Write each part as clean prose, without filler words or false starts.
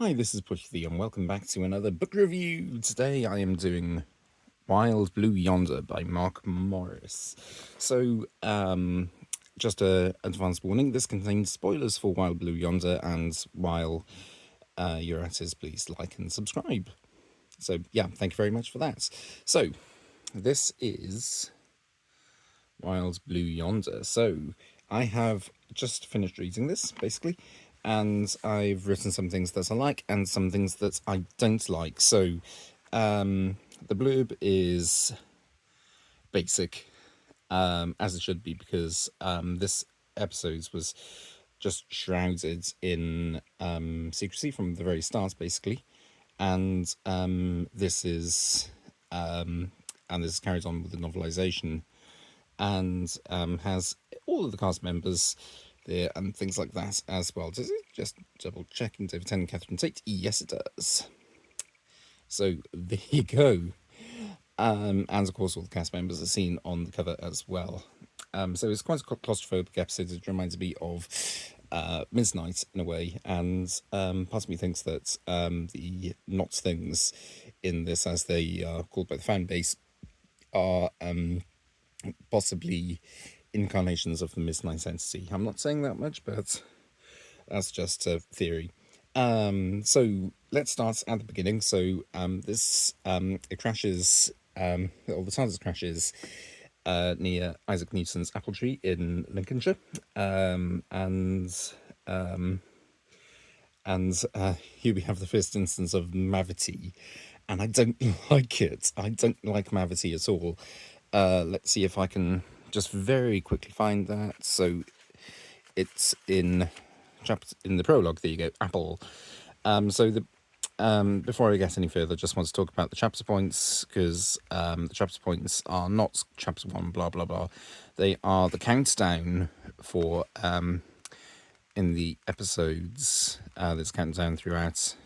Hi, this is Pushy and welcome back to another book review. Today I am doing Wild Blue Yonder by Mark Morris. So, just a advance warning, this contains spoilers for Wild Blue Yonder, and while you're at it, please like and subscribe. So, yeah, thank you very much for that. So, this is Wild Blue Yonder. So, I have just finished reading this, basically, and I've written some things that I like and some things that I don't like. So, the blurb is basic, as it should be, because this episode was just shrouded in secrecy from the very start, basically, and this is carried on with the novelisation, and has all of the cast members there and things like that as well. Does it just double checking? David Tennant, Catherine Tate? Yes, it does. So there you go. And of course, all the cast members are seen on the cover as well. So it's quite a claustrophobic episode. It reminds me of Midnight in a way, and part of me thinks that the not things in this, as they are called by the fan base, are possibly incarnations of the Midnight entity. I'm not saying that much, but that's just a theory. So let's start at the beginning. So this it crashes. All the TARDIS crashes near Isaac Newton's apple tree in Lincolnshire, and here we have the first instance of Mavity, and I don't like it. I don't like Mavity at all. Let's see if I can just very quickly find that. So it's in the prologue. There you go, Apple. So the before I get any further, just want to talk about the chapter points, because the chapter points are not chapter one, blah blah blah. They are the countdown for in the episodes. There's countdown throughout,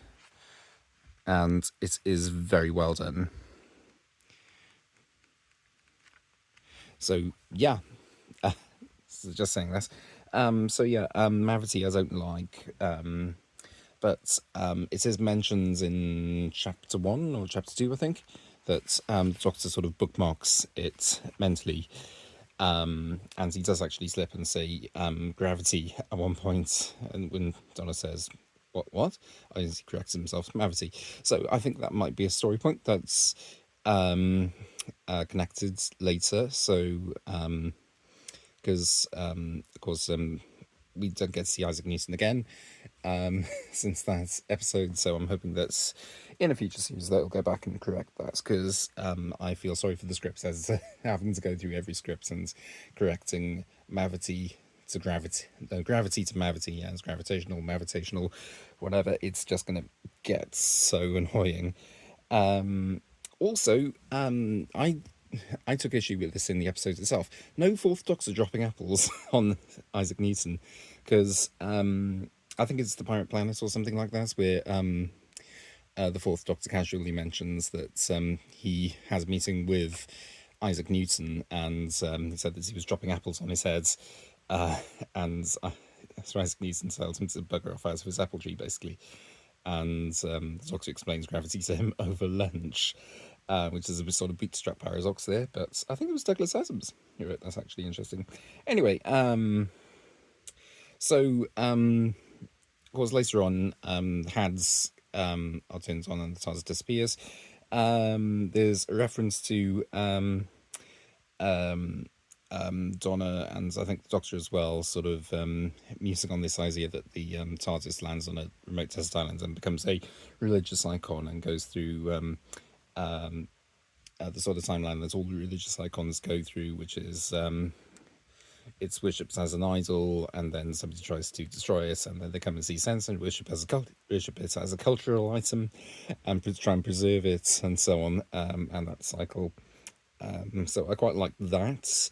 and it is very well done. So yeah, so just saying this. Mavity I don't like. But it is mentioned in chapter 1 or chapter 2, I think, that the Doctor sort of bookmarks it mentally. And he does actually slip and say gravity at one point, and when Donna says, what? I he corrects himself, gravity. So I think that might be a story point that's connected later. So, because, of course, we don't get to see Isaac Newton again since that episode, so I'm hoping that in a future series they'll go back and correct that, because I feel sorry for the scripts as having to go through every script and correcting Mavity to gravity, no, gravity to Mavity, as gravitational, whatever. It's just going to get so annoying. Also, I took issue with this in the episode itself. No fourth Doctor dropping apples on Isaac Newton, because I think it's the Pirate Planet or something like that, where the fourth Doctor casually mentions that he has a meeting with Isaac Newton, and he said that he was dropping apples on his head, and so Isaac Newton tells him to bugger off out of his apple tree, basically. And the Doctor explains gravity to him over lunch, which is a sort of bootstrap paradox there, but I think it was Douglas Adams who wrote that's actually interesting. Anyway, of course, later on, Had's are turned on and the TARDIS disappears. There's a reference to Donna, and I think the Doctor as well, sort of musing on this idea that the TARDIS lands on a remote desert island and becomes a religious icon and goes through the sort of timeline that all the religious icons go through, which is it's worshipped as an idol, and then somebody tries to destroy it, and then they come and see sense and worship it as a cultural item, and try and preserve it, and so on, and that cycle. So I quite like that.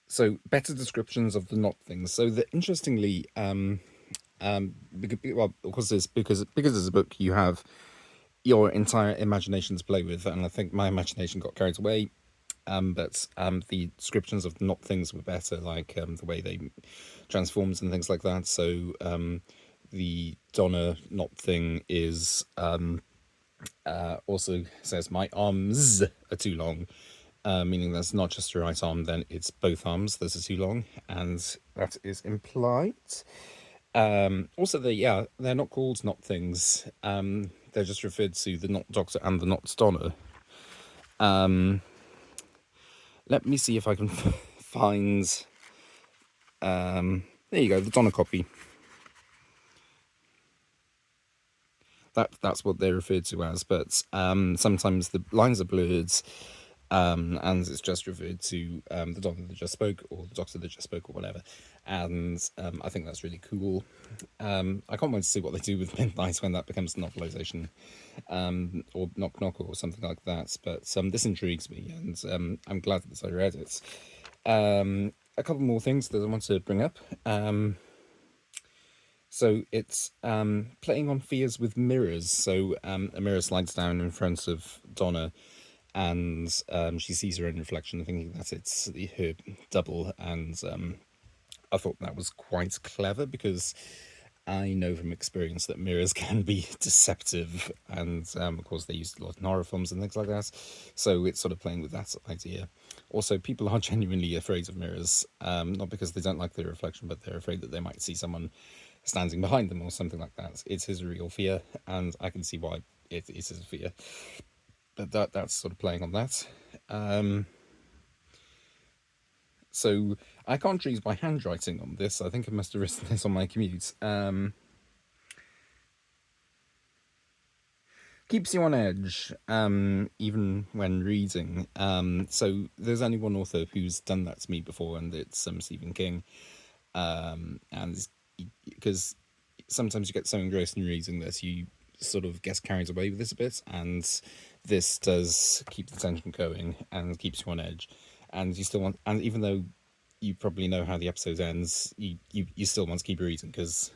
So better descriptions of the not things. So that interestingly, well, of course, it's because it's a book, you have your entire imagination to play with, and I think my imagination got carried away but the descriptions of not things were better, like the way they transforms and things like that. So the Donna not thing is also says my arms are too long, meaning that's not just your right arm, then it's both arms that are too long, and that is implied. Also, they're not called not things. They're just referred to the not doctor and the not Donna. Let me see if I can find. There you go, the Donna copy. That's what they're referred to as, but sometimes the lines are blurred, and it's just referred to the doctor that just spoke, or the doctor that just spoke, or whatever. And I think that's really cool. I can't wait to see what they do with Midnight when that becomes novelisation, or Knock Knock or something like that. But this intrigues me, and I'm glad that I read it. A couple more things that I want to bring up. So it's playing on fears with mirrors. So a mirror slides down in front of Donna, and she sees her own reflection, thinking that it's her double. And I thought that was quite clever, because I know from experience that mirrors can be deceptive, and of course they used a lot in horror films and things like that. So it's sort of playing with that idea. Also, people are genuinely afraid of mirrors, not because they don't like their reflection, but they're afraid that they might see someone standing behind them or something like that. It is a real fear, and I can see why it is a fear. But that's sort of playing on that. So I can't read my handwriting on this. I think I must have written this on my commute. Keeps you on edge, even when reading. So there's only one author who's done that to me before, and it's Stephen King. And because sometimes you get so engrossed in reading that you sort of get carried away with this a bit, and this does keep the tension going and keeps you on edge, and you still want, and even though you probably know how the episode ends, you still want to keep reading, because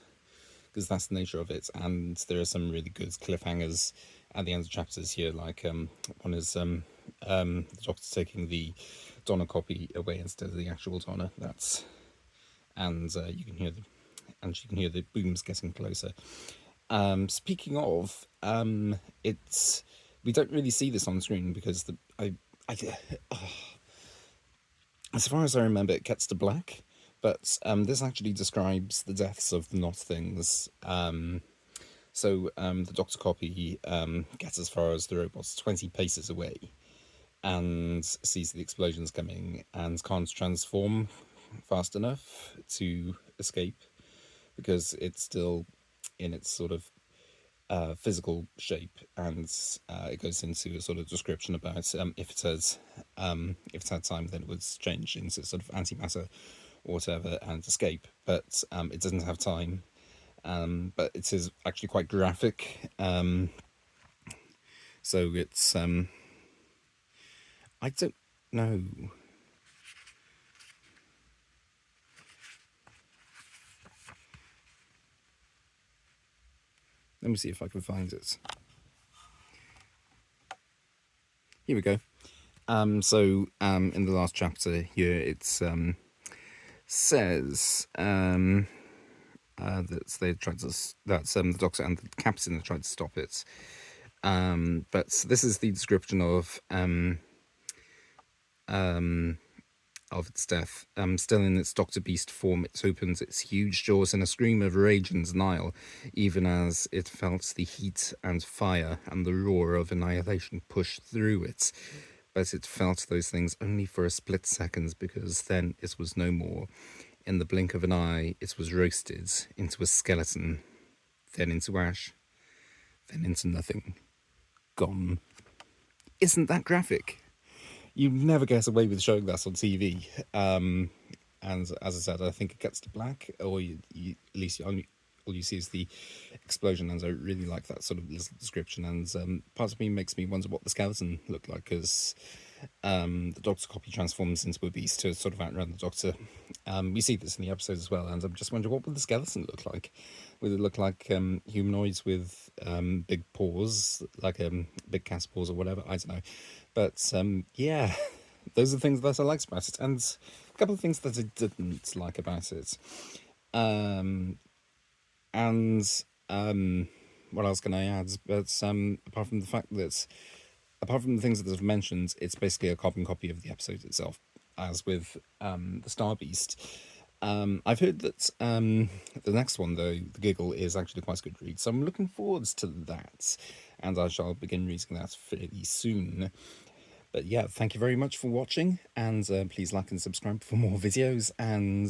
that's the nature of it. And there are some really good cliffhangers at the end of chapters here, like one is the doctor taking the Donna copy away instead of the actual Donna. That's, and you can hear the, and you can hear the booms getting closer. Speaking of, it's, we don't really see this on screen, because I as far as I remember, it gets to black. But this actually describes the deaths of the not things. So the doctor copy gets as far as the robot's 20 paces away, and sees the explosions coming, and can't transform fast enough to escape, because it's still in its sort of physical shape. And it goes into a sort of description about if it had time, then it would change into sort of antimatter or whatever and escape. But it doesn't have time. But it is actually quite graphic. So it's I don't know. Let me see if I can find it. Here we go. So in the last chapter here, it's says that they tried to, that the doctor and the captain tried to stop it. But this is the description of its death. Still in its Doctor Beast form, it opens its huge jaws in a scream of rage and denial, even as it felt the heat and fire and the roar of annihilation push through it. But it felt those things only for a split second, because then it was no more. In the blink of an eye, it was roasted into a skeleton, then into ash, then into nothing. Gone. Isn't that graphic? You never get away with showing that on TV. And as I said, I think it gets to black, or at least all you see is the explosion. And I really like that sort of little description. And part of me makes me wonder what the skeleton looked like, because the Doctor copy transforms into a beast to sort of outrun the Doctor. We see this in the episode as well, and I'm just wondering, what would the skeleton look like? Would it look like humanoids with big paws, like big cat's paws or whatever? I don't know. But yeah, those are the things that I liked about it, and a couple of things that I didn't like about it. Um, and what else can I add? But apart from the fact that, apart from the things that I've mentioned, it's basically a carbon copy of the episode itself, as with the Star Beast. I've heard that the next one, though, The Giggle, is actually quite a good read, so I'm looking forwards to that, and I shall begin reading that fairly soon. But yeah, thank you very much for watching, and please like and subscribe for more videos. And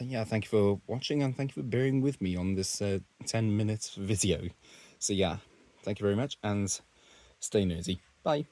yeah, thank you for watching, and thank you for bearing with me on this 10-minute video. So yeah, thank you very much, and stay nerdy. Bye.